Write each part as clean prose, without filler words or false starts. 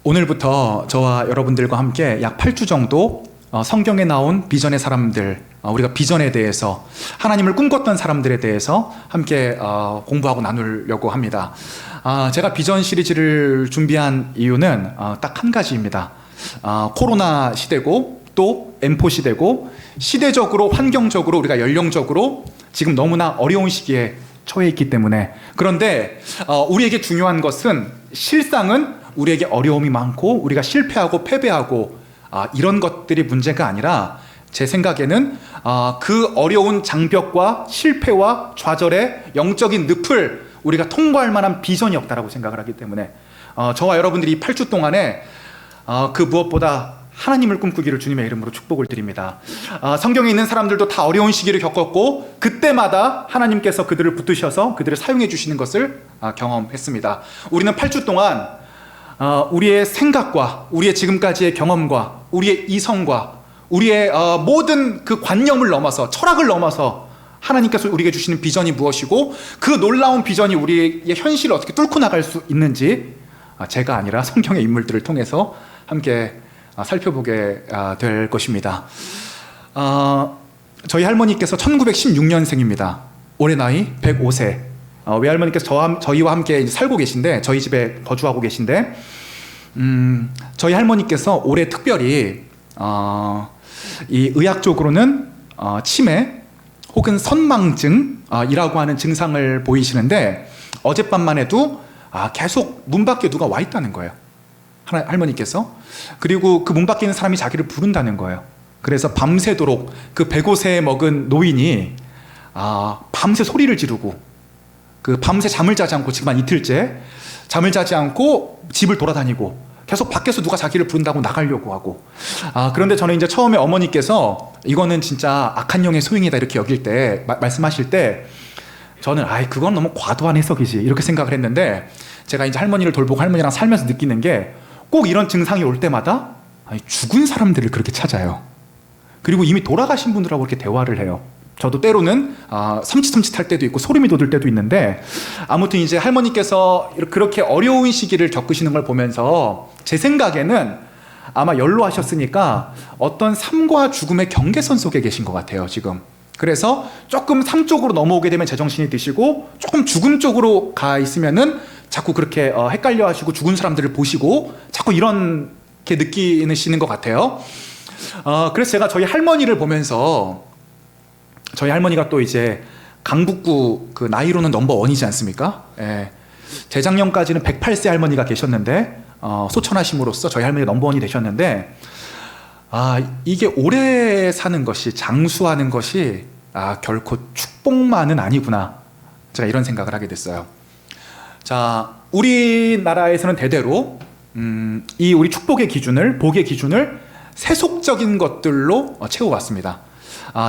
오늘부터 저와 여러분들과 함께 약 8주 정도 성경에 나온 비전의 사람들, 우리가 비전에 대해서 하나님을 꿈꿨던 사람들에 대해서 함께 공부하고 나누려고 합니다. 제가 비전 시리즈를 준비한 이유는 딱 한 가지입니다. 코로나 시대고 또 M4 시대고 시대적으로 환경적으로 우리가 연령적으로 지금 너무나 어려운 시기에 처해 있기 때문에, 그런데 우리에게 중요한 것은 실상은 우리에게 어려움이 많고 우리가 실패하고 패배하고 이런 것들이 문제가 아니라, 제 생각에는 그 어려운 장벽과 실패와 좌절의 영적인 늪을 우리가 통과할 만한 비전이 없다라고 생각을 하기 때문에 저와 여러분들이 이 8주 동안에 그 무엇보다 하나님을 꿈꾸기를 주님의 이름으로 축복을 드립니다. 성경에 있는 사람들도 다 어려운 시기를 겪었고 그때마다 하나님께서 그들을 붙드셔서 그들을 사용해 주시는 것을 경험했습니다. 우리는 8주 동안 우리의 생각과 우리의 지금까지의 경험과 우리의 이성과 우리의 모든 그 관념을 넘어서, 철학을 넘어서 하나님께서 우리에게 주시는 비전이 무엇이고 그 놀라운 비전이 우리의 현실을 어떻게 뚫고 나갈 수 있는지 제가 아니라 성경의 인물들을 통해서 함께 살펴보게 될 것입니다. 저희 할머니께서 1916년생입니다. 올해 나이 105세. 외할머니께서 저희와 함께 살고 계신데, 저희 집에 거주하고 계신데, 저희 할머니께서 올해 특별히 이 의학적으로는 치매 혹은 선망증이라고 하는 증상을 보이시는데, 어젯밤만 해도 계속 문 밖에 누가 와 있다는 거예요. 할머니께서. 그리고 그 문 밖에 있는 사람이 자기를 부른다는 거예요. 그래서 밤새도록 그 105세에 먹은 노인이 밤새 소리를 지르고, 그 밤새 잠을 자지 않고, 지금 한 이틀째 잠을 자지 않고 집을 돌아다니고 계속 밖에서 누가 자기를 부른다고 나가려고 하고. 그런데 저는 이제 처음에 어머니께서 이거는 진짜 악한 영의 소행이다 이렇게 여길 때 말씀하실 때 저는 그건 너무 과도한 해석이지 이렇게 생각을 했는데, 제가 이제 할머니를 돌보고 할머니랑 살면서 느끼는 게, 꼭 이런 증상이 올 때마다 죽은 사람들을 그렇게 찾아요. 그리고 이미 돌아가신 분들하고 이렇게 대화를 해요. 저도 때로는 섬찟섬찟할 때도 있고 소름이 돋을 때도 있는데, 아무튼 이제 할머니께서 그렇게 어려운 시기를 겪으시는 걸 보면서 제 생각에는 아마 연로하셨으니까 어떤 삶과 죽음의 경계선 속에 계신 것 같아요, 지금. 그래서 조금 삶 쪽으로 넘어오게 되면 제정신이 드시고, 조금 죽음 쪽으로 가 있으면은 자꾸 그렇게 헷갈려 하시고 죽은 사람들을 보시고 자꾸 이렇게 느끼시는 것 같아요. 그래서 제가 저희 할머니를 보면서, 저희 할머니가 또 이제 강북구 그 나이로는 넘버1이지 않습니까? 예. 재작년까지는 108세 할머니가 계셨는데 소천하심으로써 저희 할머니가 넘버1이 되셨는데, 이게 오래 사는 것이, 장수하는 것이 결코 축복만은 아니구나, 제가 이런 생각을 하게 됐어요. 자, 우리나라에서는 대대로 이 우리 축복의 기준을, 복의 기준을 세속적인 것들로 채워왔습니다.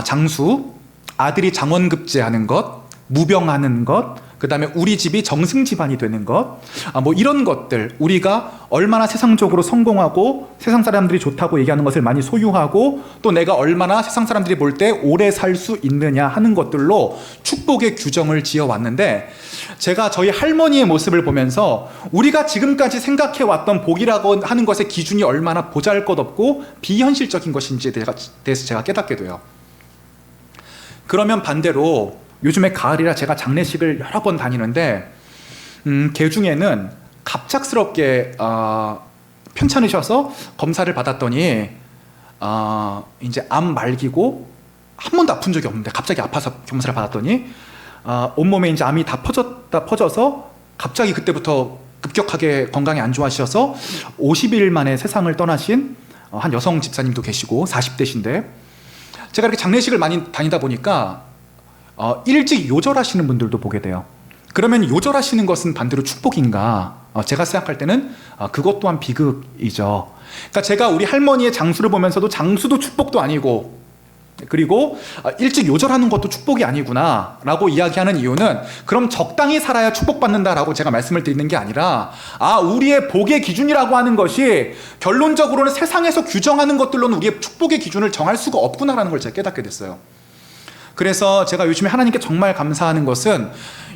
장수, 아들이 장원급제하는 것, 무병하는 것, 그 다음에 우리 집이 정승 집안이 되는 것, 뭐 이런 것들, 우리가 얼마나 세상적으로 성공하고 세상 사람들이 좋다고 얘기하는 것을 많이 소유하고, 또 내가 얼마나 세상 사람들이 볼 때 오래 살 수 있느냐 하는 것들로 축복의 규정을 지어왔는데, 제가 저희 할머니의 모습을 보면서 우리가 지금까지 생각해왔던 복이라고 하는 것의 기준이 얼마나 보잘것없고 비현실적인 것인지에 대해서 제가 깨닫게 돼요. 그러면 반대로 요즘에 가을이라 제가 장례식을 여러 번 다니는데, 개 중에는 갑작스럽게 편찮으셔서 검사를 받았더니 이제 암 말기고 한 번도 아픈 적이 없는데 갑자기 아파서 검사를 받았더니 온몸에 이제 암이 다 퍼져서 갑자기 그때부터 급격하게 건강이 안 좋아지셔서 50일 만에 세상을 떠나신 한 여성 집사님도 계시고, 40대신데, 제가 이렇게 장례식을 많이 다니다 보니까 일찍 요절하시는 분들도 보게 돼요. 그러면 요절하시는 것은 반대로 축복인가? 제가 생각할 때는 그것 또한 비극이죠. 그러니까 제가 우리 할머니의 장수를 보면서도 장수도 축복도 아니고, 그리고 일찍 요절하는 것도 축복이 아니구나 라고 이야기하는 이유는, 그럼 적당히 살아야 축복받는다라고 제가 말씀을 드리는 게 아니라, 우리의 복의 기준이라고 하는 것이 결론적으로는 세상에서 규정하는 것들로는 우리의 축복의 기준을 정할 수가 없구나라는 걸 제가 깨닫게 됐어요. 그래서 제가 요즘에 하나님께 정말 감사하는 것은,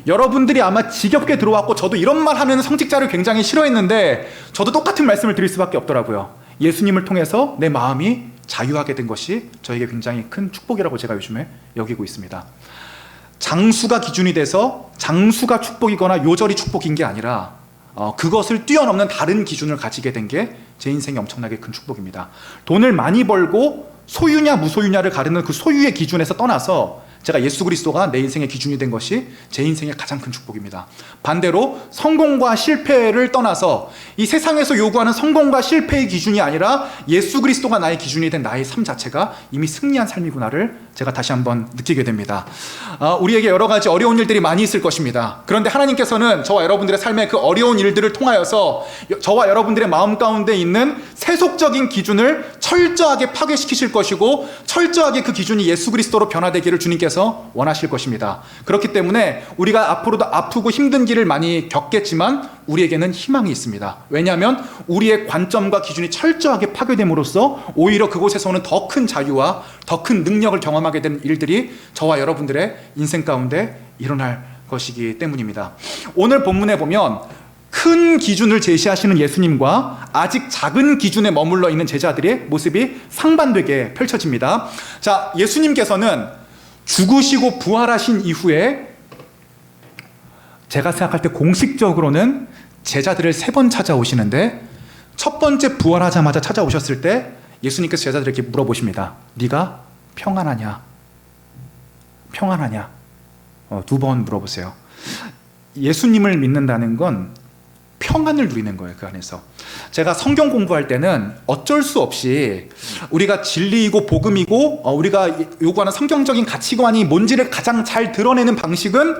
여러분들이 아마 지겹게 들어왔고 저도 이런 말 하는 성직자를 굉장히 싫어했는데 저도 똑같은 말씀을 드릴 수밖에 없더라고요. 예수님을 통해서 내 마음이 자유하게 된 것이 저에게 굉장히 큰 축복이라고 제가 요즘에 여기고 있습니다. 장수가 기준이 돼서 장수가 축복이거나 요절이 축복인 게 아니라 그것을 뛰어넘는 다른 기준을 가지게 된 게 제 인생에 엄청나게 큰 축복입니다. 돈을 많이 벌고 소유냐 무소유냐를 가르는 그 소유의 기준에서 떠나서 제가 예수 그리스도가 내 인생의 기준이 된 것이 제 인생의 가장 큰 축복입니다. 반대로 성공과 실패를 떠나서 이 세상에서 요구하는 성공과 실패의 기준이 아니라 예수 그리스도가 나의 기준이 된 나의 삶 자체가 이미 승리한 삶이구나를 제가 다시 한번 느끼게 됩니다. 우리에게 여러 가지 어려운 일들이 많이 있을 것입니다. 그런데 하나님께서는 저와 여러분들의 삶의 그 어려운 일들을 통하여서 저와 여러분들의 마음 가운데 있는 세속적인 기준을 철저하게 파괴시키실 것이고 철저하게 그 기준이 예수 그리스도로 변화되기를 주님께서 원하실 것입니다. 그렇기 때문에 우리가 앞으로도 아프고 힘든 길을 많이 겪겠지만 우리에게는 희망이 있습니다. 왜냐하면 우리의 관점과 기준이 철저하게 파괴됨으로써 오히려 그곳에서는 더 큰 자유와 더 큰 능력을 경험하게 된 일들이 저와 여러분들의 인생 가운데 일어날 것이기 때문입니다. 오늘 본문에 보면 큰 기준을 제시하시는 예수님과 아직 작은 기준에 머물러 있는 제자들의 모습이 상반되게 펼쳐집니다. 자, 예수님께서는 죽으시고 부활하신 이후에 제가 생각할 때 공식적으로는 제자들을 3번 찾아오시는데 첫 번째 부활하자마자 찾아오셨을 때 예수님께서 제자들에게 물어보십니다. 네가 평안하냐? 평안하냐? 2번 물어보세요. 예수님을 믿는다는 건 평안을 누리는 거예요. 그 안에서 제가 성경 공부할 때는 어쩔 수 없이 우리가 진리이고 복음이고 우리가 요구하는 성경적인 가치관이 뭔지를 가장 잘 드러내는 방식은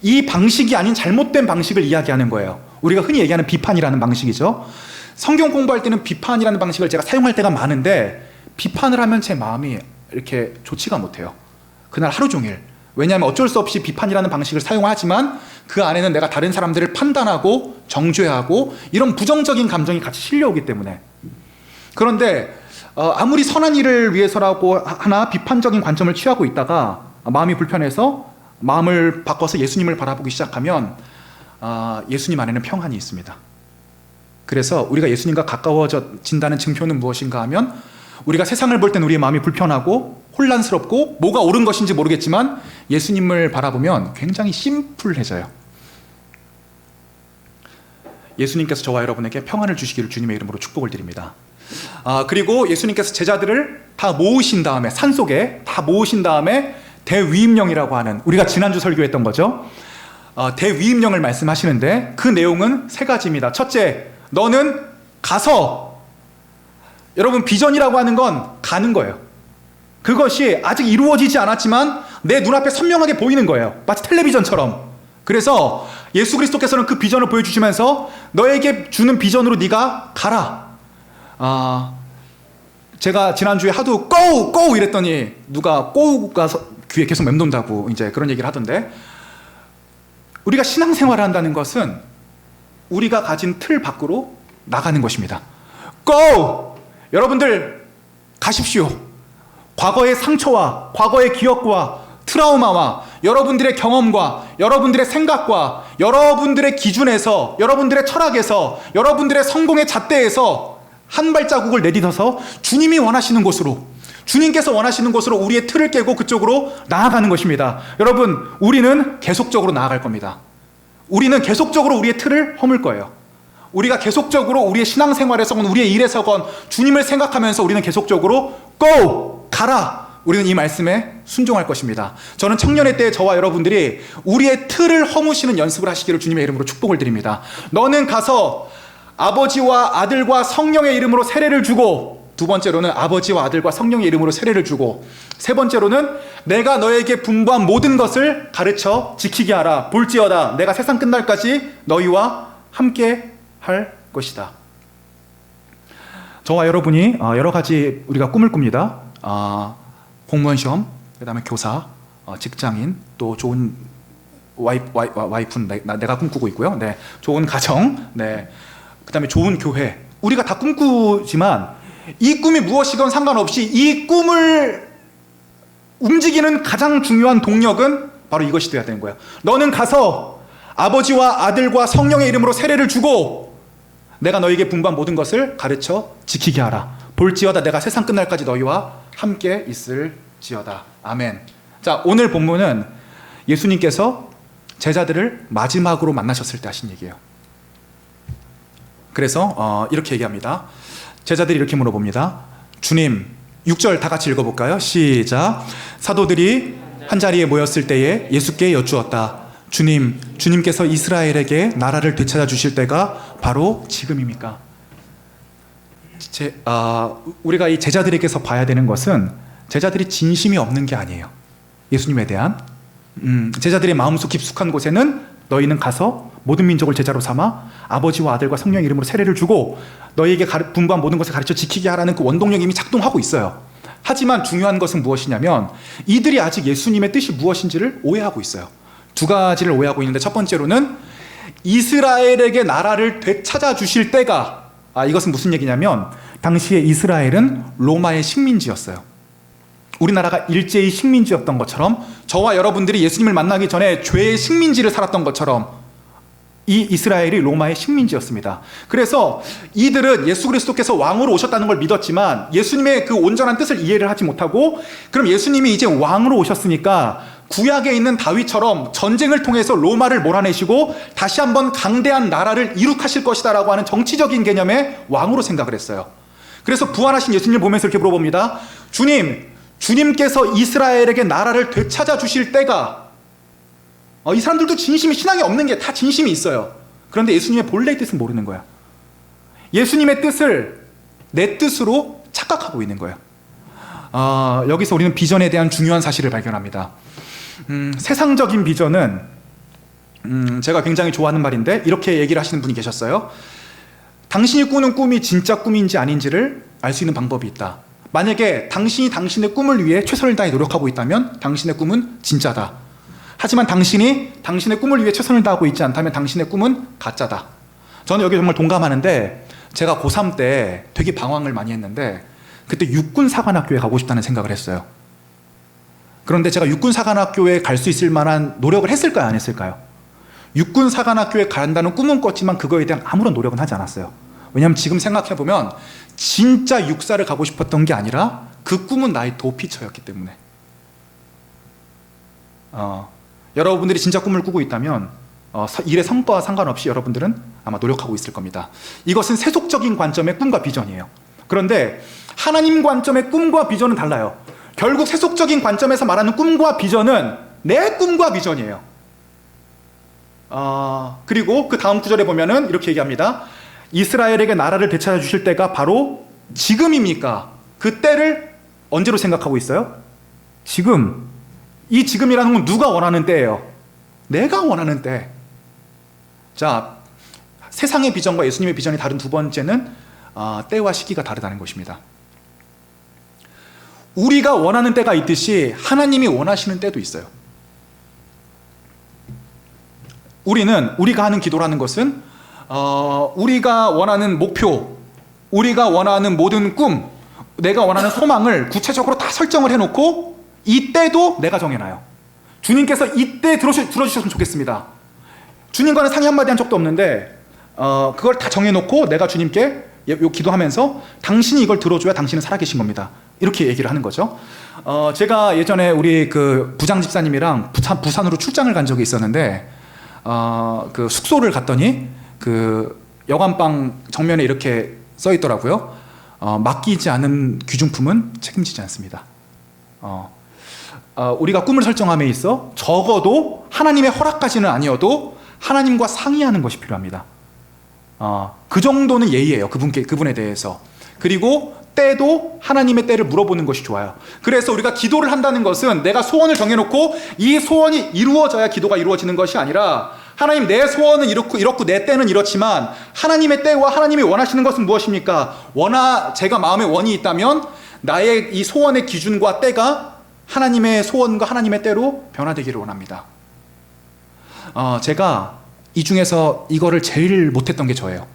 이 방식이 아닌 잘못된 방식을 이야기하는 거예요. 우리가 흔히 얘기하는 비판이라는 방식이죠. 성경 공부할 때는 비판이라는 방식을 제가 사용할 때가 많은데 비판을 하면 제 마음이 이렇게 좋지가 못해요. 그날 하루 종일. 왜냐하면 어쩔 수 없이 비판이라는 방식을 사용하지만 그 안에는 내가 다른 사람들을 판단하고 정죄하고 이런 부정적인 감정이 같이 실려오기 때문에. 그런데 아무리 선한 일을 위해서라고 하나 비판적인 관점을 취하고 있다가 마음이 불편해서 마음을 바꿔서 예수님을 바라보기 시작하면 예수님 안에는 평안이 있습니다. 그래서 우리가 예수님과 가까워진다는 증표는 무엇인가 하면 우리가 세상을 볼 땐 우리의 마음이 불편하고 혼란스럽고 뭐가 옳은 것인지 모르겠지만 예수님을 바라보면 굉장히 심플해져요. 예수님께서 저와 여러분에게 평안을 주시기를 주님의 이름으로 축복을 드립니다. 그리고 예수님께서 제자들을 다 모으신 다음에 산속에 다 모으신 다음에 대위임령이라고 하는 우리가 지난주 설교했던 거죠. 대위임령을 말씀하시는데 그 내용은 3가지입니다. 첫째, 너는 가서 여러분 비전이라고 하는 건 가는 거예요. 그것이 아직 이루어지지 않았지만 내 눈앞에 선명하게 보이는 거예요. 마치 텔레비전처럼. 그래서 예수 그리스도께서는 그 비전을 보여주시면서 너에게 주는 비전으로 네가 가라. 제가 지난주에 하도 go 이랬더니 누가 go가 귀에 계속 맴돈다고 이제 그런 얘기를 하던데 우리가 신앙생활을 한다는 것은 우리가 가진 틀 밖으로 나가는 것입니다. go! 여러분들 가십시오. 과거의 상처와 과거의 기억과 트라우마와 여러분들의 경험과 여러분들의 생각과 여러분들의 기준에서 여러분들의 철학에서 여러분들의 성공의 잣대에서 한 발자국을 내딛어서 주님이 원하시는 곳으로 주님께서 원하시는 곳으로 우리의 틀을 깨고 그쪽으로 나아가는 것입니다. 여러분 우리는 계속적으로 나아갈 겁니다. 우리는 계속적으로 우리의 틀을 허물 거예요. 우리가 계속적으로 우리의 신앙생활에서건 우리의 일에서건 주님을 생각하면서 우리는 계속적으로 go! 가라! 우리는 이 말씀에 순종할 것입니다. 저는 청년의 때에 저와 여러분들이 우리의 틀을 허무시는 연습을 하시기를 주님의 이름으로 축복을 드립니다. 너는 가서 아버지와 아들과 성령의 이름으로 세례를 주고 2번째로는 아버지와 아들과 성령의 이름으로 세례를 주고 3번째로는 내가 너에게 분부한 모든 것을 가르쳐 지키게 하라. 볼지어다 내가 세상 끝날까지 너희와 함께 할 것이다. 저와 여러분이 여러 가지 우리가 꿈을 꿉니다. 공무원 시험, 그 다음에 교사, 직장인, 또 좋은 와이프는 내가 꿈꾸고 있고요. 네, 좋은 가정, 네, 그 다음에 좋은 교회. 우리가 다 꿈꾸지만 이 꿈이 무엇이건 상관없이 이 꿈을 움직이는 가장 중요한 동력은 바로 이것이 돼야 되는 거예요. 너는 가서 아버지와 아들과 성령의 이름으로 세례를 주고 내가 너에게 분부한 모든 것을 가르쳐 지키게 하라. 볼지어다 내가 세상 끝날까지 너희와 함께 있을지어다. 아멘. 자, 오늘 본문은 예수님께서 제자들을 마지막으로 만나셨을 때 하신 얘기예요. 그래서 이렇게 얘기합니다. 제자들이 이렇게 물어봅니다. 주님, 6절 다 같이 읽어볼까요? 시작. 사도들이 한자리에 모였을 때에 예수께 여쭈었다. 주님, 주님께서 이스라엘에게 나라를 되찾아 주실 때가 바로 지금입니까? 우리가 이 제자들에게서 봐야 되는 것은 제자들이 진심이 없는 게 아니에요. 예수님에 대한 제자들의 마음속 깊숙한 곳에는 너희는 가서 모든 민족을 제자로 삼아 아버지와 아들과 성령의 이름으로 세례를 주고 너희에게 분부한 모든 것을 가르쳐 지키게 하라는 그 원동력이 이미 작동하고 있어요. 하지만 중요한 것은 무엇이냐면 이들이 아직 예수님의 뜻이 무엇인지를 오해하고 있어요. 두 가지를 오해하고 있는데, 첫 번째로는 이스라엘에게 나라를 되찾아 주실 때가, 이것은 무슨 얘기냐면 당시에 이스라엘은 로마의 식민지였어요. 우리나라가 일제히 식민지였던 것처럼, 저와 여러분들이 예수님을 만나기 전에 죄의 식민지를 살았던 것처럼 이 이스라엘이 로마의 식민지였습니다. 그래서 이들은 예수 그리스도께서 왕으로 오셨다는 걸 믿었지만 예수님의 그 온전한 뜻을 이해를 하지 못하고, 그럼 예수님이 이제 왕으로 오셨으니까 구약에 있는 다윗처럼 전쟁을 통해서 로마를 몰아내시고 다시 한번 강대한 나라를 이룩하실 것이다 라고 하는 정치적인 개념의 왕으로 생각을 했어요. 그래서 부활하신 예수님을 보면서 이렇게 물어봅니다. 주님께서 이스라엘에게 나라를 되찾아 주실 때가, 이 사람들도 진심이, 신앙이 없는 게 다 진심이 있어요. 그런데 예수님의 본래의 뜻은 모르는 거야. 예수님의 뜻을 내 뜻으로 착각하고 있는 거예요. 여기서 우리는 비전에 대한 중요한 사실을 발견합니다. 세상적인 비전은 제가 굉장히 좋아하는 말인데 이렇게 얘기를 하시는 분이 계셨어요. 당신이 꾸는 꿈이 진짜 꿈인지 아닌지를 알 수 있는 방법이 있다. 만약에 당신이 당신의 꿈을 위해 최선을 다해 노력하고 있다면 당신의 꿈은 진짜다. 하지만 당신이 당신의 꿈을 위해 최선을 다하고 있지 않다면 당신의 꿈은 가짜다. 저는 여기 정말 동감하는데, 제가 고3 때 되게 방황을 많이 했는데 그때 육군사관학교에 가고 싶다는 생각을 했어요. 그런데 제가 육군사관학교에 갈 수 있을 만한 노력을 했을까요? 안 했을까요? 육군사관학교에 간다는 꿈은 꿨지만 그거에 대한 아무런 노력은 하지 않았어요. 왜냐하면 지금 생각해보면 진짜 육사를 가고 싶었던 게 아니라 그 꿈은 나의 도피처였기 때문에. 여러분들이 진짜 꿈을 꾸고 있다면 일의 성과와 상관없이 여러분들은 아마 노력하고 있을 겁니다. 이것은 세속적인 관점의 꿈과 비전이에요. 그런데 하나님 관점의 꿈과 비전은 달라요. 결국 세속적인 관점에서 말하는 꿈과 비전은 내 꿈과 비전이에요. 그리고 그 다음 구절에 보면은 이렇게 얘기합니다. 이스라엘에게 나라를 되찾아 주실 때가 바로 지금입니까? 그 때를 언제로 생각하고 있어요? 지금. 이 지금이라는 건 누가 원하는 때예요? 내가 원하는 때. 자, 세상의 비전과 예수님의 비전이 다른 두 번째는 때와 시기가 다르다는 것입니다. 우리가 원하는 때가 있듯이 하나님이 원하시는 때도 있어요. 우리가 하는 기도라는 것은 우리가 원하는 목표, 우리가 원하는 모든 꿈, 내가 원하는 소망을 구체적으로 다 설정을 해놓고 이 때도 내가 정해놔요. 주님께서 이때 들어주셨으면 좋겠습니다. 주님과는 상의 한마디 한 적도 없는데 그걸 다 정해놓고 내가 주님께 기도하면서 당신이 이걸 들어줘야 당신은 살아계신 겁니다. 이렇게 얘기를 하는 거죠. 제가 예전에 우리 그 부장 집사님이랑 부산으로 출장을 간 적이 있었는데 그 숙소를 갔더니 그 여관방 정면에 이렇게 써 있더라고요. 맡기지 않은 귀중품은 책임지지 않습니다. 우리가 꿈을 설정함에 있어 적어도 하나님의 허락까지는 아니어도 하나님과 상의하는 것이 필요합니다. 그 정도는 예의예요. 그분에 대해서. 그리고 때도 하나님의 때를 물어보는 것이 좋아요. 그래서 우리가 기도를 한다는 것은 내가 소원을 정해놓고 이 소원이 이루어져야 기도가 이루어지는 것이 아니라, 하나님, 내 소원은 이렇고 내 때는 이렇지만 하나님의 때와 하나님이 원하시는 것은 무엇입니까? 제가 마음에 원이 있다면 나의 이 소원의 기준과 때가 하나님의 소원과 하나님의 때로 변화되기를 원합니다. 제가 이 중에서 이거를 제일 못했던 게 저예요.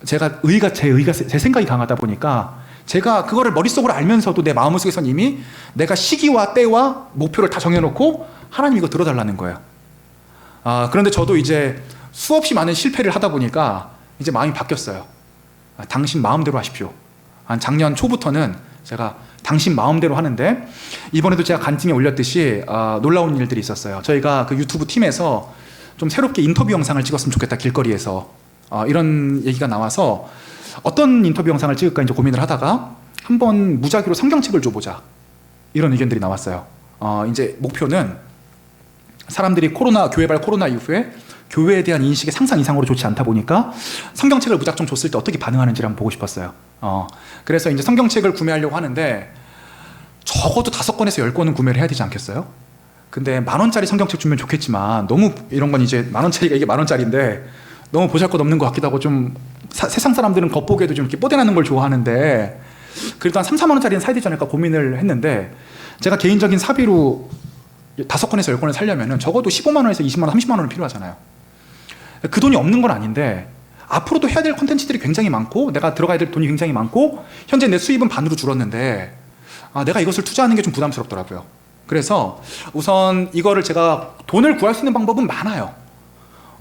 제 생각이 강하다 보니까 제가 그거를 머릿속으로 알면서도 내 마음속에선 이미 내가 시기와 때와 목표를 다 정해놓고 하나님 이거 들어달라는 거예요. 그런데 저도 이제 수없이 많은 실패를 하다 보니까 이제 마음이 바뀌었어요. 당신 마음대로 하십시오. 한 작년 초부터는 제가 당신 마음대로 하는데, 이번에도 제가 간증에 올렸듯이 놀라운 일들이 있었어요. 저희가 그 유튜브 팀에서 좀 새롭게 인터뷰 영상을 찍었으면 좋겠다, 길거리에서. 이런 얘기가 나와서 어떤 인터뷰 영상을 찍을까 이제 고민을 하다가 한번 무작위로 성경책을 줘보자, 이런 의견들이 나왔어요. 이제 목표는 사람들이 교회발 코로나 이후에 교회에 대한 인식이 상상 이상으로 좋지 않다 보니까 성경책을 무작정 줬을 때 어떻게 반응하는지를 한번 보고 싶었어요. 그래서 이제 성경책을 구매하려고 하는데 적어도 5권에서 10권은 구매를 해야 되지 않겠어요? 근데 10,000원짜리 성경책 주면 좋겠지만, 너무 이런 건 이제 10,000원짜리가 이게 10,000원짜리인데 너무 보잘것없는 것 같기도 하고, 좀 세상 사람들은 겉보기에도 좀 이렇게 뽀대나는 걸 좋아하는데 그래도 한 3, 4만원짜리는 사야 되지 않을까 고민을 했는데, 제가 개인적인 사비로 5권에서 10권을 살려면 적어도 15만원에서 20만원, 30만원은 필요하잖아요. 그 돈이 없는 건 아닌데 앞으로도 해야 될 콘텐츠들이 굉장히 많고 내가 들어가야 될 돈이 굉장히 많고 현재 내 수입은 반으로 줄었는데 내가 이것을 투자하는 게 좀 부담스럽더라고요. 그래서 우선 이거를 제가 돈을 구할 수 있는 방법은 많아요.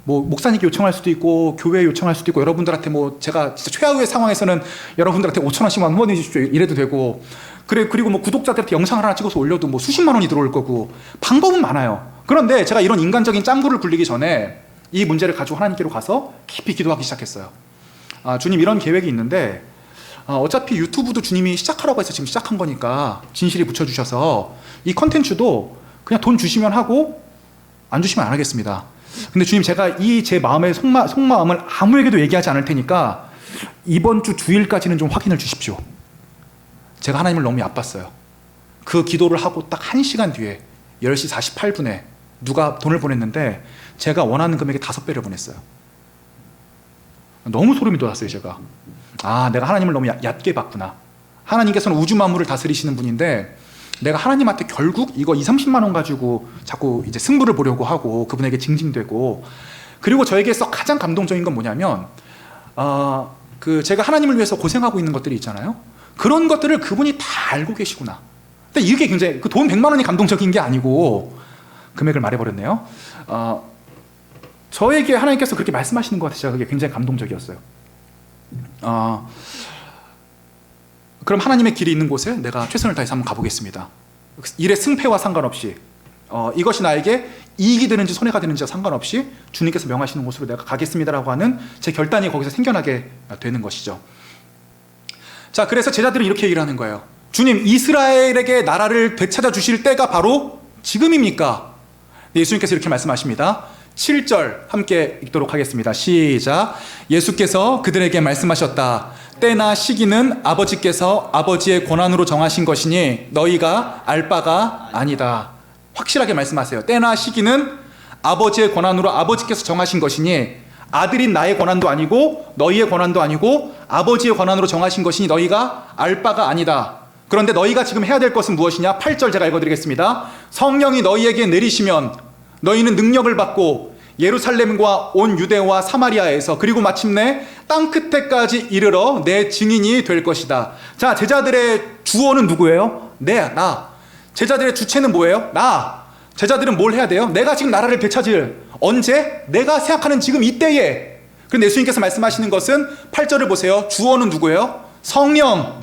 뭐 목사님께 요청할 수도 있고 교회에 요청할 수도 있고, 여러분들한테 뭐 제가 진짜 최악의 상황에서는 여러분들한테 5,000원씩만 후원해 주십시오 이래도 되고, 그리고 뭐 구독자들한테 영상을 하나 찍어서 올려도 뭐 수십만 원이 들어올 거고, 방법은 많아요. 그런데 제가 이런 인간적인 짱구를 굴리기 전에 이 문제를 가지고 하나님께로 가서 깊이 기도하기 시작했어요. 주님, 이런 계획이 있는데 어차피 유튜브도 주님이 시작하라고 해서 지금 시작한 거니까 진실이 붙여주셔서 이 컨텐츠도 그냥 돈 주시면 하고 안 주시면 안 하겠습니다. 근데 주님, 제가 이 제 마음의 속마음을 아무에게도 얘기하지 않을 테니까 이번 주 주일까지는 좀 확인을 주십시오. 제가 하나님을 너무 얕봤어요. 그 기도를 하고 딱 1시간 뒤에 10시 48분에 누가 돈을 보냈는데 제가 원하는 금액의 5배를 보냈어요. 너무 소름이 돋았어요. 제가 내가 하나님을 너무 얕게 봤구나. 하나님께서는 우주 만물을 다스리시는 분인데 내가 하나님한테 결국 이거 20-30만 원 가지고 자꾸 이제 승부를 보려고 하고 그분에게 징징대고, 그리고 저에게서 가장 감동적인 건 뭐냐면 제가 하나님을 위해서 고생하고 있는 것들이 있잖아요. 그런 것들을 그분이 다 알고 계시구나. 근데 이게 굉장히, 그 돈 100만 원이 감동적인 게 아니고, 금액을 말해버렸네요. 저에게 하나님께서 그렇게 말씀하시는 것 같아서 그게 굉장히 감동적이었어요. 그럼 하나님의 길이 있는 곳에 내가 최선을 다해서 한번 가보겠습니다. 일의 승패와 상관없이, 이것이 나에게 이익이 되는지 손해가 되는지와 상관없이 주님께서 명하시는 곳으로 내가 가겠습니다라고 하는 제 결단이 거기서 생겨나게 되는 것이죠. 자, 그래서 제자들은 이렇게 얘기를 하는 거예요. 주님, 이스라엘에게 나라를 되찾아 주실 때가 바로 지금입니까? 예수님께서 이렇게 말씀하십니다. 7절 함께 읽도록 하겠습니다. 시작. 예수께서 그들에게 말씀하셨다. 때나 시기는 아버지께서 아버지의 권한으로 정하신 것이니 너희가 알 바가 아니다. 확실하게 말씀하세요. 때나 시기는 아버지의 권한으로 아버지께서 정하신 것이니, 아들인 나의 권한도 아니고 너희의 권한도 아니고 아버지의 권한으로 정하신 것이니 너희가 알 바가 아니다. 그런데 너희가 지금 해야 될 것은 무엇이냐? 8절 제가 읽어드리겠습니다. 성령이 너희에게 내리시면 너희는 능력을 받고 예루살렘과 온 유대와 사마리아에서 그리고 마침내 땅끝에까지 이르러 내 증인이 될 것이다. 자, 제자들의 주어는 누구예요? 나. 제자들의 주체는 뭐예요? 나. 제자들은 뭘 해야 돼요? 내가 지금 나라를 되찾을, 언제? 내가 생각하는 지금 이때에. 그런데 예수님께서 말씀하시는 것은 8절을 보세요. 주어는 누구예요? 성령.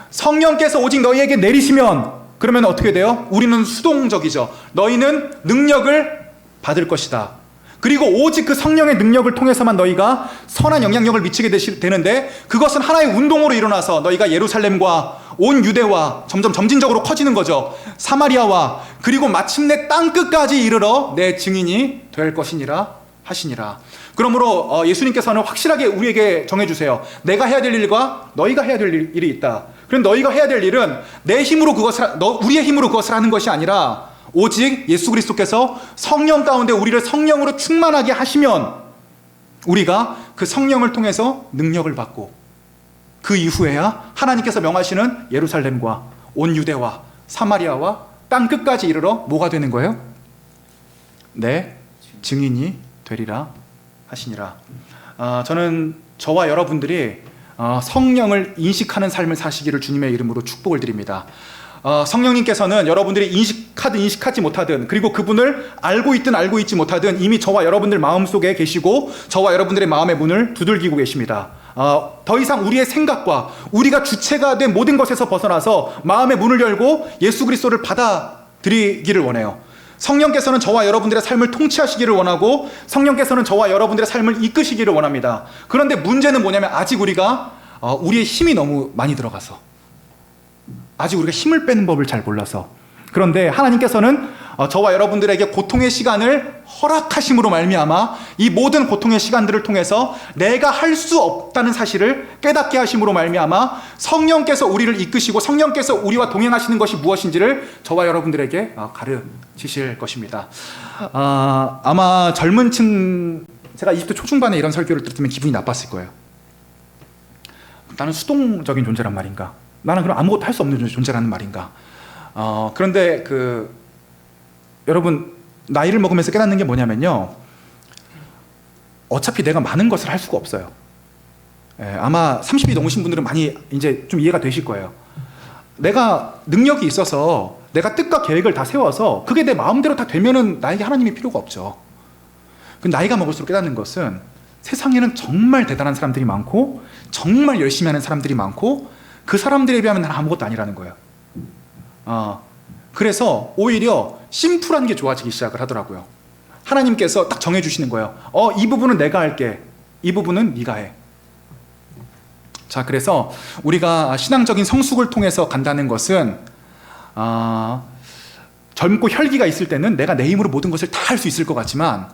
성령께서 오직 너희에게 내리시면, 그러면 어떻게 돼요? 우리는 수동적이죠. 너희는 능력을 받을 것이다. 그리고 오직 그 성령의 능력을 통해서만 너희가 선한 영향력을 미치게 되는데, 그것은 하나의 운동으로 일어나서 너희가 예루살렘과 온 유대와 점진적으로 커지는 거죠. 사마리아와 그리고 마침내 땅끝까지 이르러 내 증인이 될 것이니라 하시니라. 그러므로 예수님께서는 확실하게 우리에게 정해주세요. 내가 해야 될 일과 너희가 해야 될 일이 있다. 그럼 너희가 해야 될 일은 내 힘으로 우리의 힘으로 그것을 하는 것이 아니라 오직 예수 그리스도께서 성령 가운데 우리를 성령으로 충만하게 하시면 우리가 그 성령을 통해서 능력을 받고, 그 이후에야 하나님께서 명하시는 예루살렘과 온 유대와 사마리아와 땅끝까지 이르러 뭐가 되는 거예요? 내 증인이 되리라 하시니라. 저는 저와 여러분들이 성령을 인식하는 삶을 사시기를 주님의 이름으로 축복을 드립니다. 성령님께서는 여러분들이 인식하든 인식하지 못하든, 그리고 그분을 알고 있든 알고 있지 못하든 이미 저와 여러분들 마음속에 계시고 저와 여러분들의 마음의 문을 두들기고 계십니다. 더 이상 우리의 생각과 우리가 주체가 된 모든 것에서 벗어나서 마음의 문을 열고 예수 그리스도를 받아들이기를 원해요. 성령께서는 저와 여러분들의 삶을 통치하시기를 원하고 성령께서는 저와 여러분들의 삶을 이끄시기를 원합니다. 그런데 문제는 뭐냐면 아직 우리가 우리의 힘이 너무 많이 들어가서, 아직 우리가 힘을 빼는 법을 잘 몰라서. 그런데 하나님께서는 저와 여러분들에게 고통의 시간을 허락하심으로 말미암아 이 모든 고통의 시간들을 통해서 내가 할 수 없다는 사실을 깨닫게 하심으로 말미암아 성령께서 우리를 이끄시고 성령께서 우리와 동행하시는 것이 무엇인지를 저와 여러분들에게 가르치실 것입니다. 아마 젊은 층, 제가 20대 초중반에 이런 설교를 들으면 기분이 나빴을 거예요. 나는 수동적인 존재란 말인가? 나는 그럼 아무것도 할 수 없는 존재라는 말인가? 그런데 여러분, 나이를 먹으면서 깨닫는 게 뭐냐면요, 어차피 내가 많은 것을 할 수가 없어요. 아마 30이 넘으신 분들은 많이 이제 좀 이해가 되실 거예요. 내가 능력이 있어서 내가 뜻과 계획을 다 세워서 그게 내 마음대로 다 되면은 나에게 하나님이 필요가 없죠. 나이가 먹을수록 깨닫는 것은 세상에는 정말 대단한 사람들이 많고 정말 열심히 하는 사람들이 많고 그 사람들에 비하면 나는 아무것도 아니라는 거예요. 그래서 오히려 심플한 게 좋아지기 시작을 하더라고요. 하나님께서 딱 정해주시는 거예요. 이 부분은 내가 할게. 이 부분은 네가 해. 자, 그래서 우리가 신앙적인 성숙을 통해서 간다는 것은 젊고 혈기가 있을 때는 내가 내 힘으로 모든 것을 다 할 수 있을 것 같지만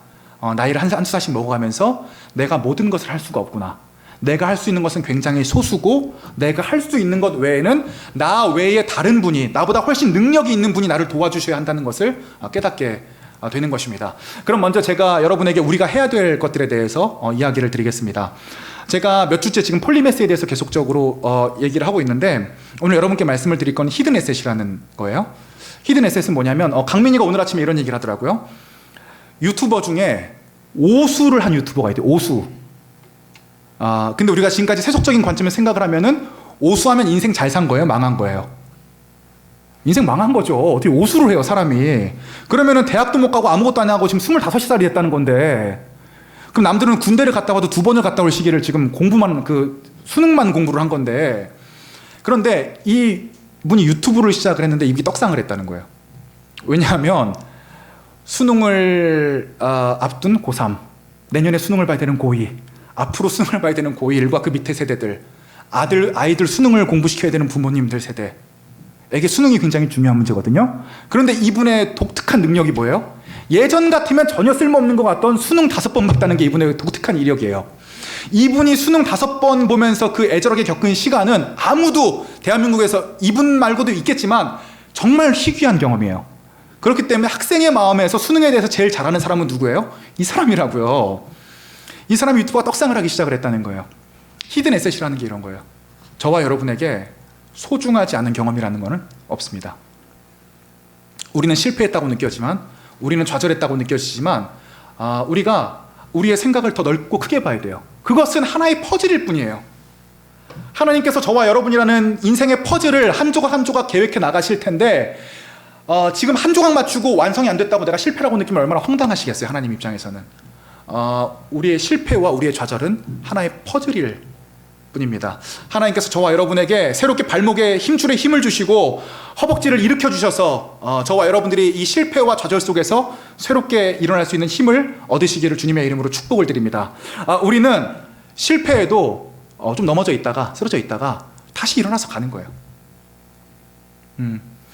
나이를 한 수사씩 먹어가면서 내가 모든 것을 할 수가 없구나. 내가 할 수 있는 것은 굉장히 소수고 내가 할 수 있는 것 외에는 나 외에 다른 분이, 나보다 훨씬 능력이 있는 분이 나를 도와주셔야 한다는 것을 깨닫게 되는 것입니다. 그럼 먼저 제가 여러분에게 우리가 해야 될 것들에 대해서 이야기를 드리겠습니다. 제가 몇 주째 지금 폴리메스에 대해서 계속적으로 얘기를 하고 있는데 오늘 여러분께 말씀을 드릴 건 히든 에셋이라는 거예요. 히든 에셋은 뭐냐면 강민이가 오늘 아침에 이런 얘기를 하더라고요. 유튜버 중에 오수를 한 유튜버가 있대요. 오수. 근데 우리가 지금까지 세속적인 관점에서 생각을 하면은 오수하면 인생 잘 산 거예요? 망한 거예요? 인생 망한 거죠. 어떻게 오수를 해요, 사람이. 그러면은 대학도 못 가고 아무것도 안 하고 지금 25살이 됐다는 건데, 그럼 남들은 군대를 갔다 와도 2번을 갔다 올 시기를 지금 공부만, 수능만 공부를 한 건데, 그런데 이 분이 유튜브를 시작을 했는데 입이 떡상을 했다는 거예요. 왜냐하면 수능을 앞둔 고3, 내년에 수능을 봐야 되는 고2, 앞으로 수능을 봐야 되는 고1과 그 밑에 세대들, 아이들 수능을 공부시켜야 되는 부모님들 세대에게 수능이 굉장히 중요한 문제거든요. 그런데 이분의 독특한 능력이 뭐예요? 예전 같으면 전혀 쓸모없는 것 같던 수능 5번 봤다는 게 이분의 독특한 이력이에요. 이분이 수능 5번 보면서 그 애절하게 겪은 시간은 아무도 대한민국에서, 이분 말고도 있겠지만 정말 희귀한 경험이에요. 그렇기 때문에 학생의 마음에서 수능에 대해서 제일 잘하는 사람은 누구예요? 이 사람이라고요. 이 사람이 유튜브가 떡상을 하기 시작을 했다는 거예요. 히든 에셋이라는 게 이런 거예요. 저와 여러분에게 소중하지 않은 경험이라는 것은 없습니다. 우리는 실패했다고 느껴지만, 우리는 좌절했다고 느껴지지만 우리가 우리의 생각을 더 넓고 크게 봐야 돼요. 그것은 하나의 퍼즐일 뿐이에요. 하나님께서 저와 여러분이라는 인생의 퍼즐을 한 조각 한 조각 계획해 나가실 텐데 지금 한 조각 맞추고 완성이 안 됐다고 내가 실패라고 느끼면 얼마나 황당하시겠어요, 하나님 입장에서는. 우리의 실패와 우리의 좌절은 하나의 퍼즐일 뿐입니다. 하나님께서 저와 여러분에게 새롭게 발목에 힘줄에 힘을 주시고 허벅지를 일으켜 주셔서 저와 여러분들이 이 실패와 좌절 속에서 새롭게 일어날 수 있는 힘을 얻으시기를 주님의 이름으로 축복을 드립니다. 우리는 실패해도 좀 넘어져 있다가 쓰러져 있다가 다시 일어나서 가는 거예요.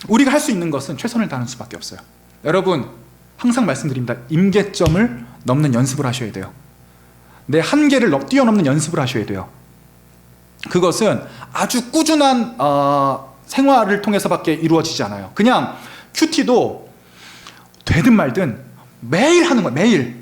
우리가 할 수 있는 것은 최선을 다하는 수밖에 없어요. 여러분, 항상 말씀드립니다. 임계점을 넘는 연습을 하셔야 돼요. 내 한계를 뛰어넘는 연습을 하셔야 돼요. 그것은 아주 꾸준한 생활을 통해서밖에 이루어지지 않아요. 그냥 큐티도 되든 말든 매일 하는 거예요. 매일.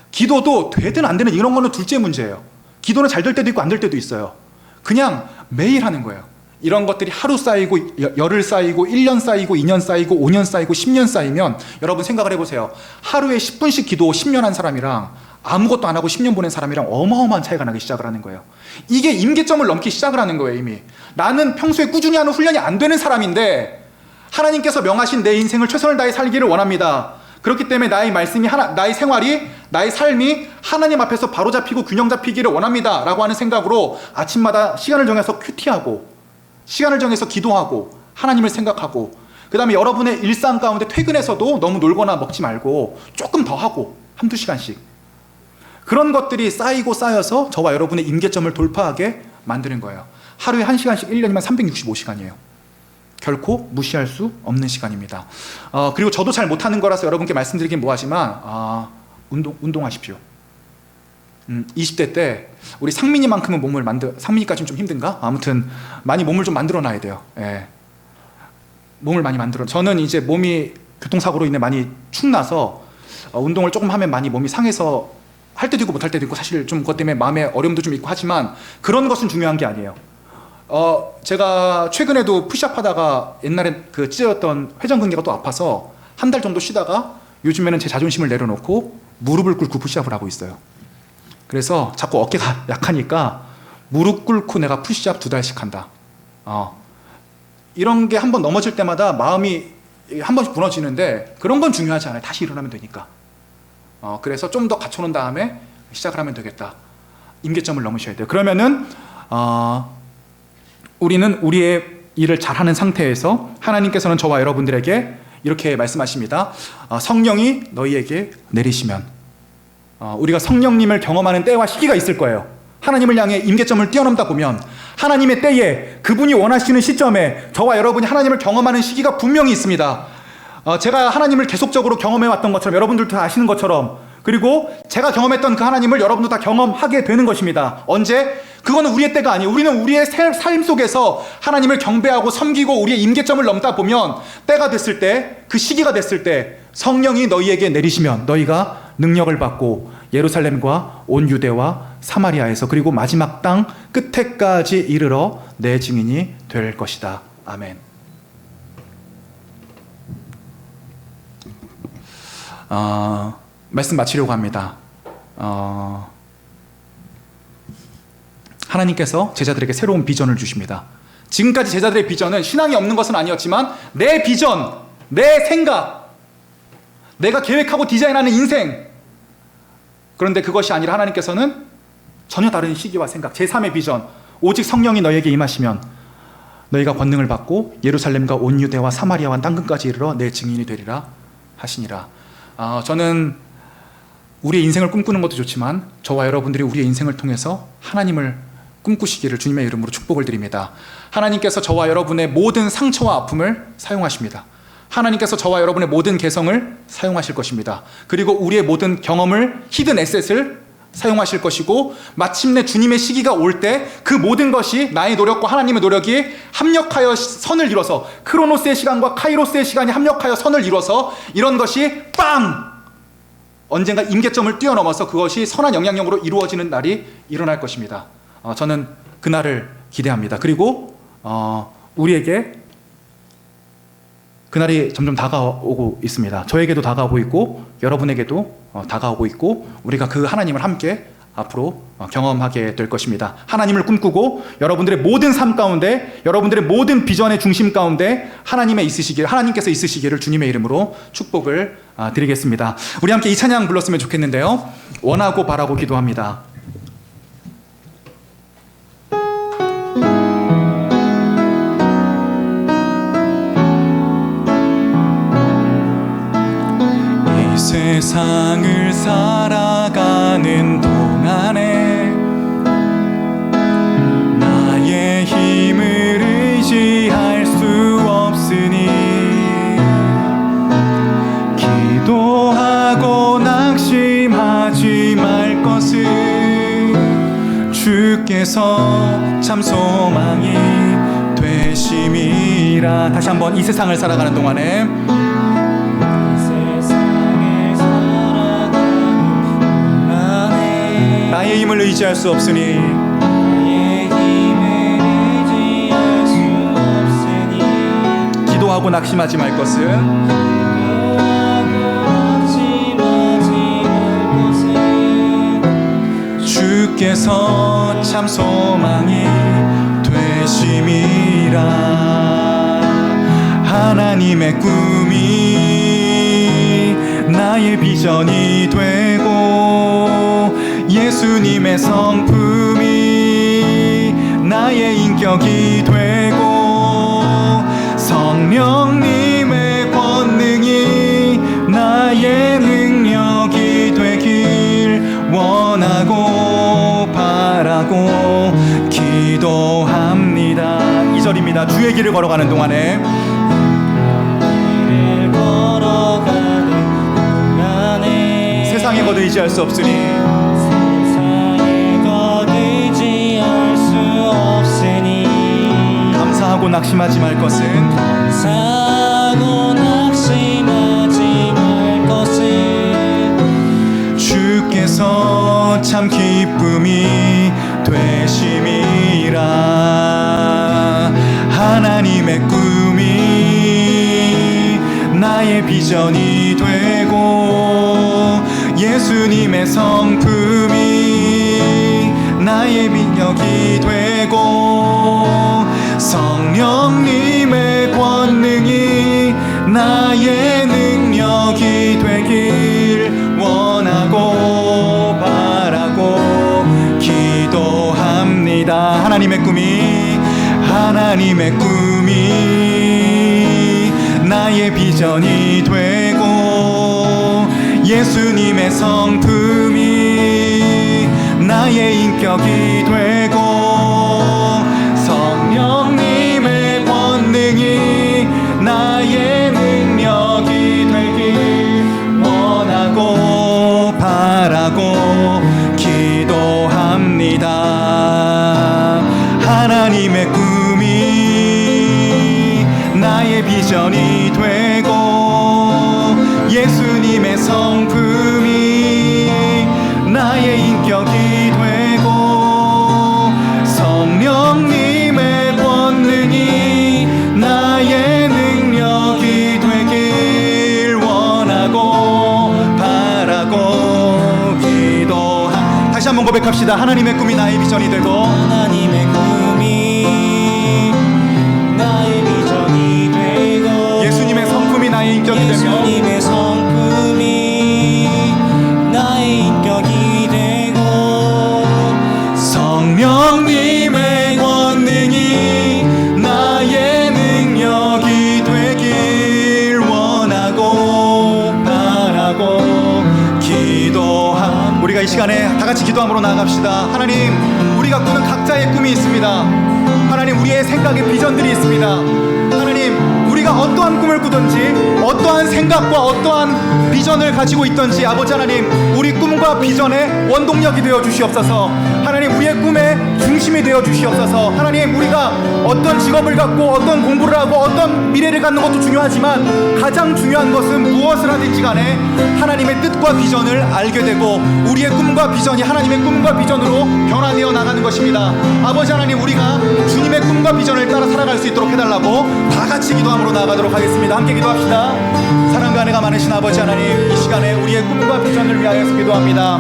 기도도 되든 안 되든 이런 거는 둘째 문제예요. 기도는 잘 될 때도 있고 안 될 때도 있어요. 그냥 매일 하는 거예요. 이런 것들이 하루 쌓이고 열흘 쌓이고 1년 쌓이고 2년 쌓이고 5년 쌓이고 10년 쌓이면 여러분 생각을 해보세요. 하루에 10분씩 기도 10년 한 사람이랑 아무것도 안 하고 10년 보낸 사람이랑 어마어마한 차이가 나기 시작을 하는 거예요. 이게 임계점을 넘기 시작을 하는 거예요. 이미 나는 평소에 꾸준히 하는 훈련이 안 되는 사람인데 하나님께서 명하신 내 인생을 최선을 다해 살기를 원합니다. 그렇기 때문에 나의 말씀이 나의 생활이, 나의 삶이 하나님 앞에서 바로잡히고 균형 잡히기를 원합니다 라고 하는 생각으로 아침마다 시간을 정해서 큐티하고, 시간을 정해서 기도하고, 하나님을 생각하고, 그 다음에 여러분의 일상 가운데 퇴근해서도 너무 놀거나 먹지 말고 조금 더 하고, 한두 시간씩. 그런 것들이 쌓이고 쌓여서 저와 여러분의 임계점을 돌파하게 만드는 거예요. 하루에 1시간씩 1년이면 365시간이에요. 결코 무시할 수 없는 시간입니다. 그리고 저도 잘 못하는 거라서 여러분께 말씀드리긴 뭐하지만 운동하십시오. 20대 때 우리 상민이만큼은 상민이까지는 좀 힘든가? 아무튼 많이 몸을 좀 만들어 놔야 돼요. 예. 몸을 많이 만들어. 저는 이제 몸이 교통사고로 인해 많이 축나서 운동을 조금 하면 많이 몸이 상해서 할 때도 있고 못할 때도 있고 사실 좀 그것 때문에 마음에 어려움도 좀 있고 하지만 그런 것은 중요한 게 아니에요. 제가 최근에도 푸시업 하다가 옛날에 그 찢어졌던 회전근개가 또 아파서 한 달 정도 쉬다가 요즘에는 제 자존심을 내려놓고 무릎을 꿇고 푸시업을 하고 있어요. 그래서 자꾸 어깨가 약하니까 무릎 꿇고 내가 푸시업 2달씩 한다. 이런 게 한 번 넘어질 때마다 마음이 한 번씩 무너지는데 그런 건 중요하지 않아요. 다시 일어나면 되니까. 그래서 좀 더 갖춰놓은 다음에 시작을 하면 되겠다. 임계점을 넘으셔야 돼요. 그러면은 우리는 우리의 일을 잘하는 상태에서 하나님께서는 저와 여러분들에게 이렇게 말씀하십니다. 성령이 너희에게 내리시면, 우리가 성령님을 경험하는 때와 시기가 있을 거예요. 하나님을 향해 임계점을 뛰어넘다 보면 하나님의 때에, 그분이 원하시는 시점에 저와 여러분이 하나님을 경험하는 시기가 분명히 있습니다. 제가 하나님을 계속적으로 경험해왔던 것처럼, 여러분들도 다 아시는 것처럼, 그리고 제가 경험했던 그 하나님을 여러분도 다 경험하게 되는 것입니다. 언제? 그거는 우리의 때가 아니에요. 우리는 우리의 삶 속에서 하나님을 경배하고 섬기고 우리의 임계점을 넘다 보면 때가 됐을 때, 그 시기가 됐을 때 성령이 너희에게 내리시면 너희가 능력을 받고 예루살렘과 온 유대와 사마리아에서 그리고 마지막 땅 끝에까지 이르러 내 증인이 될 것이다. 아멘. 말씀 마치려고 합니다. 하나님께서 제자들에게 새로운 비전을 주십니다. 지금까지 제자들의 비전은 신앙이 없는 것은 아니었지만 내 비전, 내 생각, 내가 계획하고 디자인하는 인생, 그런데 그것이 아니라 하나님께서는 전혀 다른 시기와 생각, 제3의 비전, 오직 성령이 너희에게 임하시면 너희가 권능을 받고 예루살렘과 온 유대와 사마리아와 땅끝까지 이르러 내 증인이 되리라 하시니라. 저는 우리의 인생을 꿈꾸는 것도 좋지만 저와 여러분들이 우리의 인생을 통해서 하나님을 꿈꾸시기를 주님의 이름으로 축복을 드립니다. 하나님께서 저와 여러분의 모든 상처와 아픔을 사용하십니다. 하나님께서 저와 여러분의 모든 개성을 사용하실 것입니다. 그리고 우리의 모든 경험을, 히든 에셋을 사용하실 것이고, 마침내 주님의 시기가 올 때 그 모든 것이 나의 노력과 하나님의 노력이 합력하여 선을 이뤄서, 크로노스의 시간과 카이로스의 시간이 합력하여 선을 이뤄서 이런 것이 빵! 언젠가 임계점을 뛰어넘어서 그것이 선한 영향력으로 이루어지는 날이 일어날 것입니다. 저는 그날을 기대합니다. 그리고 우리에게 그날이 점점 다가오고 있습니다. 저에게도 다가오고 있고 여러분에게도 다가오고 있고, 우리가 그 하나님을 함께 앞으로 경험하게 될 것입니다. 하나님을 꿈꾸고 여러분들의 모든 삶 가운데, 여러분들의 모든 비전의 중심 가운데 하나님께서 있으시기를 주님의 이름으로 축복을 드리겠습니다. 우리 함께 이 찬양 불렀으면 좋겠는데요. 원하고 바라고 기도합니다. 세상을 살아가는 동안에 나의 힘을 의지할 수 없으니 기도하고 낙심하지 말 것을 주께서 참 소망이 되심이라. 다시 한번 이 세상을 살아가는 동안에 나의 힘을 의지할 수 없으니 기도하고 낙심하지 말 것을 주께서 참 소망이 되심이라. 하나님의 꿈이 나의 비전이 되고 예수님의 성품이 나의 인격이 되고 성령님의 권능이 나의 능력이 되길 원하고 바라고 기도합니다. 2절입니다. 주의 길을 걸어가는 동안에 세상에 거두 의지할 수 없으니 감사하고 낙심하지 말 것은 주께서 참 기쁨이 되심이라. 하나님의 꿈이 나의 비전이 되고 예수님의 성품이 나의 능력이 되고 성령님의 권능이 나의 능력이 되길 원하고 바라고 기도합니다. 하나님의 꿈이 나의 비전이 되고 예수님의 성품이 나의 인격이 되고 성령님의 권능이 나의 능력이 되길 원하고 바라고 기도합니다. 하나님의 꿈이 나의 비전이 되고 예수님의 성품이 나의 인격이 되고 성령님의 권능이 나의 능력이 되길 원하고 바라고 기도합니다. 다시 한번 고백합시다. 하나님의 꿈이 나의 비전이 되고 하나님의 꿈이 나의 비전이 되고 예수님의 성품이 나의 인격이 되며 예수님의 성품이 나의 인격이 되고 성령님의 권능이 나의 능력이 되길 원하고 바라고 기도함. 우리가 이 시간에 다 같이 기도함으로 나아갑시다. 하나님, 우리가 꾸는 각자의 꿈이 있습니다. 하나님, 우리의 생각의 비전들이 있습니다. 하나님, 우리가 어떠한 꿈을 꾸든지 어떠한 생각과 어떠한 비전을 가지고 있든지 아버지 하나님, 우리 꿈과 비전의 원동력이 되어 주시옵소서. 하나님, 우리의 꿈의 중심이 되어 주시옵소서. 하나님, 우리가 어떤 직업을 갖고 어떤 공부를 하고 어떤 미래를 갖는 것도 중요하지만 가장 중요한 것은 무엇을 하든지 간에 하나님의 뜻과 비전을 알게 되고 우리의 꿈과 비전이 하나님의 꿈과 비전으로 변화되어 나가는 것입니다. 아버지 하나님, 우리가 주님의 꿈과 비전을 따라 살아갈 수 있도록 해달라고 다 같이 기도함으로 나아가도록 하겠습니다. 함께 기도합시다. 사랑과 은혜가 많으신 아버지 하나님, 이 시간에 우리의 꿈과 비전을 위하여서 기도합니다.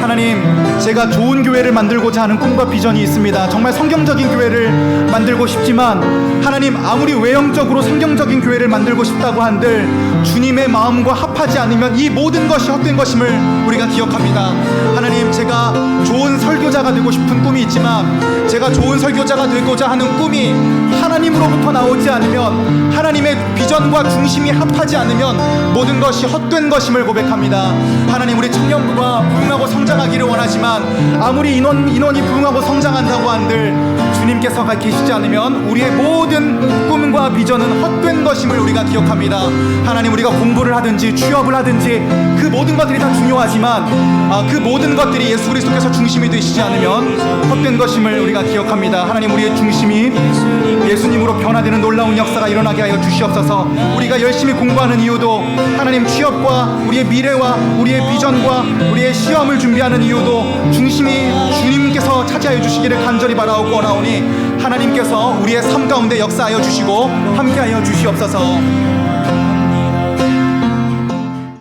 하나님, 제가 좋은 교회를 만들고자 하는 꿈과 비전이 있습니다. 정말 성경적인 교회를 만들고 싶지만 하나님, 아무리 외형적으로 성경적인 교회를 만들고 싶다고 한들 주님의 마음과 합하지 않으면 이 모든 것이 헛된 것임을 우리가 기억합니다. 하나님, 제가 좋은 설교자가 되고 싶은 꿈이 있지만 제가 좋은 설교자가 되고자 하는 꿈이 하나님으로부터 나오지 않으면 하나님의 비전과 중심이 합하지 않으면 모든 것이 헛된 것임을 고백합니다. 하나님, 우리 청년부가 부흥하고 성장하기를 원하지만 아무리 인원이 부흥하고 성장한다고 한들 주님께서 계시지 않으면 우리의 모든 꿈과 비전은 헛된 것임을 우리가 기억합니다. 하나님, 우리가 공부를 하든지 취업을 하든지 그 모든 것들이 다 중요하지만 그 모든 것들이 예수 그리스도께서 중심이 되시지 않으면 헛된 것임을 우리가 기억합니다. 하나님, 우리의 중심이 예수님으로 변화되는 놀라운 역사가 일어나게 하여 주시옵소서. 우리가 열심히 공부하는 이유도 하나님, 취업과 우리의 미래와 우리의 비전과 우리의 시험을 준비하는 이유도 중심이 주님께서 차지하여 주시기를 간절히 바라옵고 원하오니 하나님께서 우리의 삶 가운데 역사하여 주시고 함께하여 주시옵소서.